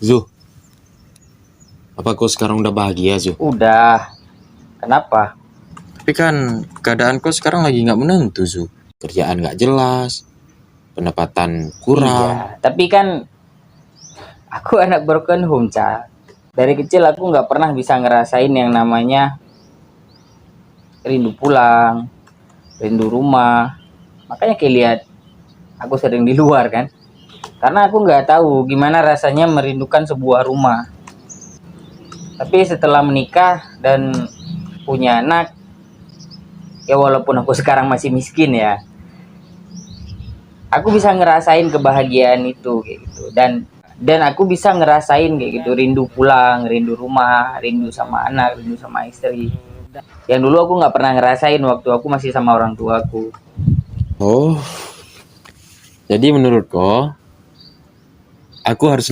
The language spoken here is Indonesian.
Zuh, apa kau sekarang udah bahagia, Zuh? Udah. Kenapa? Tapi kan keadaan kau sekarang lagi nggak menentu, Zuh. Kerjaan nggak jelas, pendapatan kurang. Iya, tapi kan aku anak broken home, Ca. Dari kecil aku nggak pernah bisa ngerasain yang namanya rindu pulang, rindu rumah. Makanya kayak lihat aku sering di luar kan. Karena aku nggak tahu gimana rasanya merindukan sebuah rumah. Tapi setelah menikah dan punya anak, ya walaupun aku sekarang masih miskin ya, aku bisa ngerasain kebahagiaan itu kayak gitu. Dan aku bisa ngerasain kayak gitu, rindu pulang, rindu rumah, rindu sama anak, rindu sama istri. Yang dulu aku nggak pernah ngerasain waktu aku masih sama orang tuaku. Oh, jadi menurut kau, aku harus